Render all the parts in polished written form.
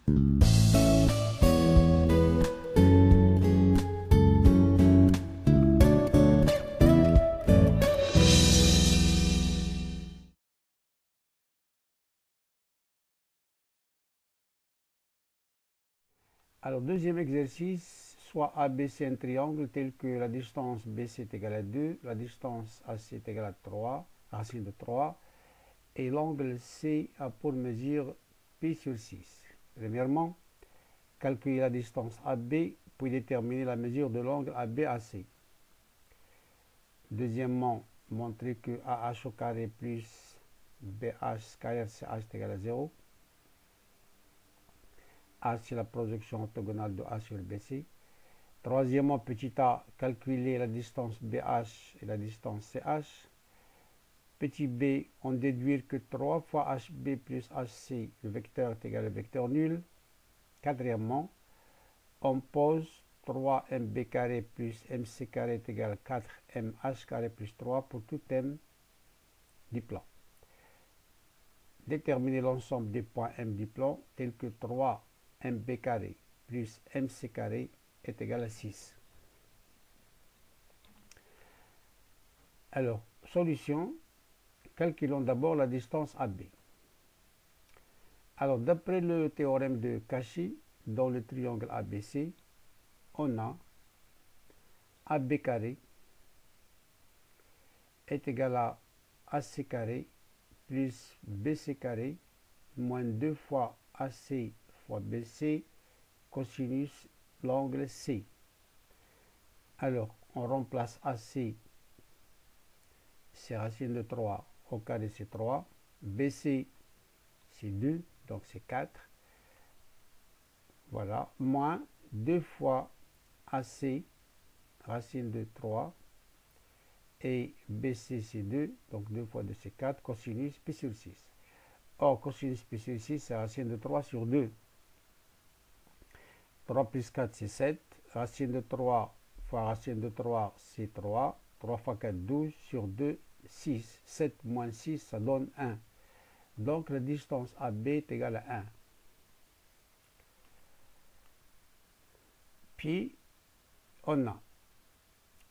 Alors, deuxième exercice, soit ABC un triangle tel que la distance BC est égale à 2, la distance AC est égale à 3, racine de 3, et l'angle C a pour mesure P sur 6. Premièrement, calculer la distance AB, puis déterminer la mesure de l'angle ABAC. Deuxièmement, montrer que AH au carré plus BH scalaire CH est égal à 0. A, c'est la projection orthogonale de A sur BC. Troisièmement, petit a, calculer la distance BH et la distance CH. Petit b, on déduire que 3 fois HB plus HC, le vecteur est égal au vecteur nul. Quatrièmement, on pose 3mb carré plus mc carré est égal à 4mh carré plus 3 pour tout m du plan. Déterminer l'ensemble des points m du plan tel que 3mb carré plus mc carré est égal à 6. Alors, solution, calculons d'abord la distance AB. Alors, d'après le théorème de Cauchy, dans le triangle ABC, on a AB carré est égal à AC carré plus BC carré moins 2 fois AC fois BC cosinus l'angle C. Alors, on remplace AC, c'est racine de 3 au carré c'est 3, BC c'est 2, donc c'est 4. Voilà, moins 2 fois AC, racine de 3, et BC c'est 2, donc 2 fois 2 c'est 4, cosinus P sur 6. Or, cosinus P sur 6, c'est racine de 3 sur 2. 3 plus 4 c'est 7, racine de 3 fois racine de 3 c'est 3, 3 fois 4, 12, sur 2, 6. 7 moins 6, ça donne 1. Donc, la distance AB est égale à 1. Puis, on a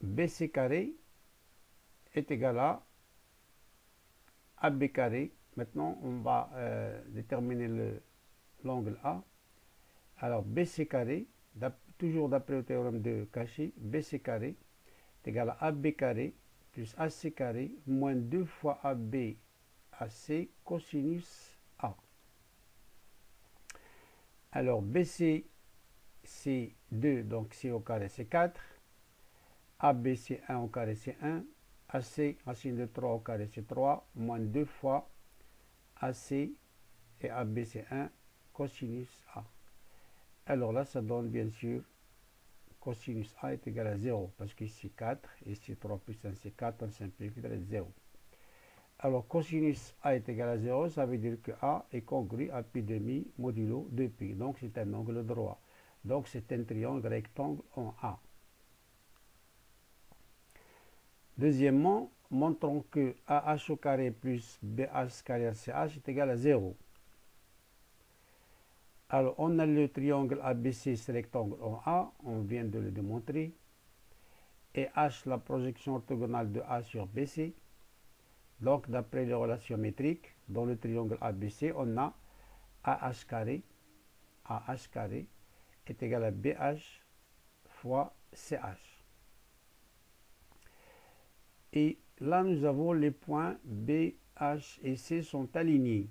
BC carré est égal à AB carré. Maintenant, on va déterminer l'angle A. Alors, BC carré, toujours d'après le théorème de Cauchy, BC carré est égal à AB carré plus AC carré moins 2 fois AB AC cosinus A. Alors, BC c'est 2, donc C au carré c'est 4. AB c'est 1 au carré c'est 1. AC, racine de 3 au carré c'est 3, moins 2 fois AC et AB c'est 1, cosinus A. Alors là, ça donne bien sûr cosinus A est égal à 0, parce qu'ici c'est 4, ici 3 plus 1 c'est 4, on simplifie, ça va être 0. Alors cosinus A est égal à 0, ça veut dire que A est congru à pi demi modulo 2pi, donc c'est un angle droit. Donc c'est un triangle rectangle en A. Deuxièmement, montrons que AH au carré plus BH scalaire CH est égal à 0. Alors, on a le triangle ABC, ce rectangle en A, on vient de le démontrer. Et H, la projection orthogonale de A sur BC. Donc, d'après les relations métriques, dans le triangle ABC, on a AH carré est égal à BH fois CH. Et là, nous avons les points B, H et C sont alignés.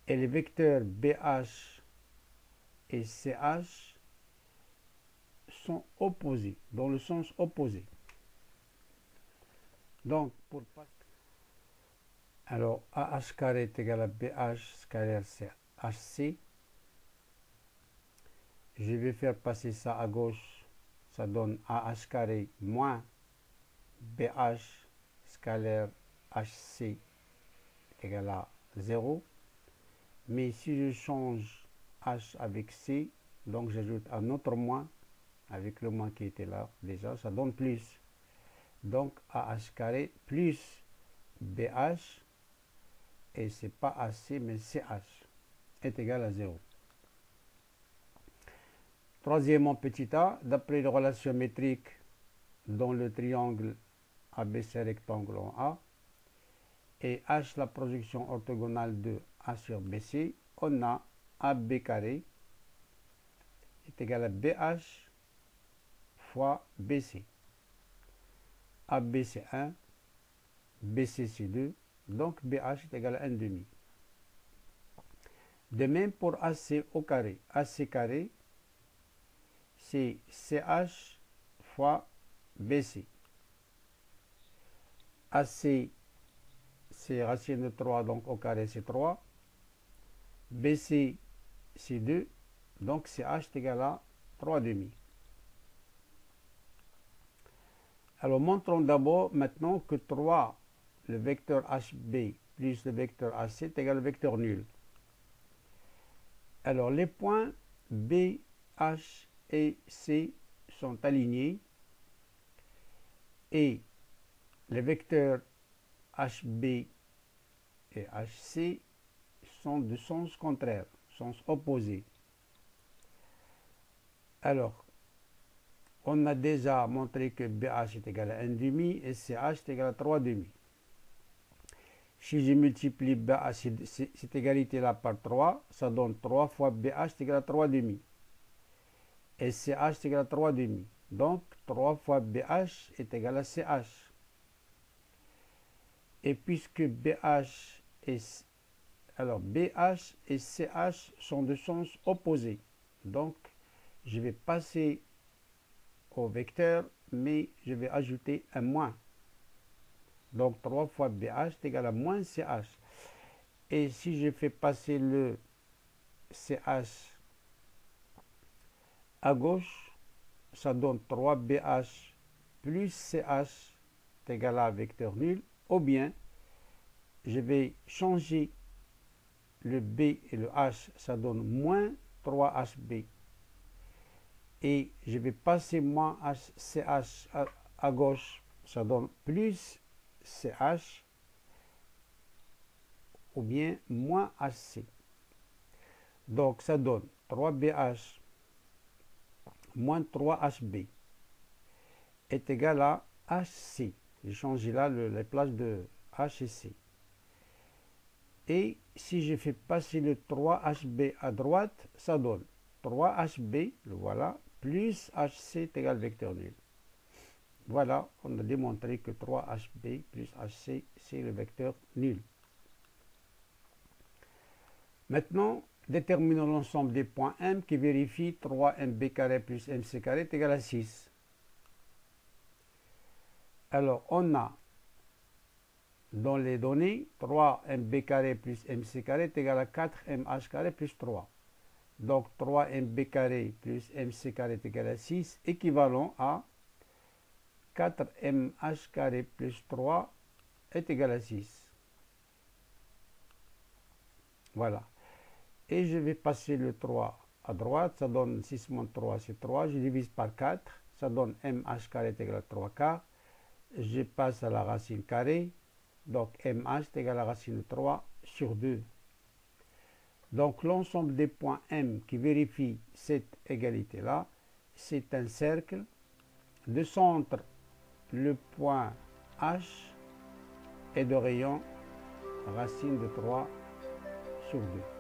Et les vecteurs BH et CH sont opposés, dans le sens opposé. Donc, alors, AH carré est égal à BH scalaire HC. Je vais faire passer ça à gauche, ça donne AH carré moins BH scalaire HC égal à 0. Mais si je change H avec C, donc j'ajoute un autre moins, avec le moins qui était là déjà, ça donne plus. Donc AH carré plus BH, et c'est pas AC mais CH, est égal à 0. Troisièmement, petit a, d'après les relations métriques dans le triangle ABC rectangle en A, et H la projection orthogonale de A sur BC, on a AB carré est égal à BH fois BC. AB c'est 1, BC c'est 2, donc BH est égal à 1 demi. De même pour AC au carré. AC carré, c'est CH fois BC. AC, c'est racine de 3, donc au carré c'est 3. BC, c'est 2, donc CH est égal à 3 demi. Alors montrons d'abord maintenant que 3, le vecteur HB plus le vecteur AC est égal au vecteur nul. Alors les points B, H et C sont alignés et les vecteurs HB et HC sont de sens contraire, sens opposé. Alors, on a déjà montré que BH est égal à 1 demi et CH est égal à 3 demi. Si je multiplie BH, cette égalité-là par 3, ça donne 3 fois BH est égal à 3 demi. Et CH est égal à 3 demi. Donc, 3 fois BH est égal à CH. Et puisque BH et CH sont de sens opposés, donc je vais passer au vecteur, mais je vais ajouter un moins. Donc 3 fois BH est égal à moins CH. Et si je fais passer le CH à gauche, ça donne 3BH plus CH est égal à vecteur nul, ou bien je vais changer le B et le H, ça donne moins 3HB. Et je vais passer moins CH à gauche, ça donne plus CH, ou bien moins HC. Donc ça donne 3BH moins 3HB est égal à HC. J'ai changé là les places de H et C. Et si je fais passer le 3HB à droite, ça donne 3HB, le voilà, plus HC est égal à vecteur nul. Voilà, on a démontré que 3HB plus HC, c'est le vecteur nul. Maintenant, déterminons l'ensemble des points M qui vérifie 3MB carré plus MC carré est égal à 6. Alors, on a dans les données 3MB carré plus MC carré est égal à 4MH carré plus 3. Donc 3MB carré plus MC carré est égal à 6, équivalent à 4MH carré plus 3 est égal à 6. Voilà. Et je vais passer le 3 à droite, ça donne 6 moins 3, c'est 3. Je divise par 4, ça donne MH carré est égal à 3 quarts. Je passe à la racine carrée, donc MH est égal à la racine de 3 sur 2. Donc l'ensemble des points M qui vérifient cette égalité-là, c'est un cercle. De centre, le point H et de rayon, racine de 3 sur 2.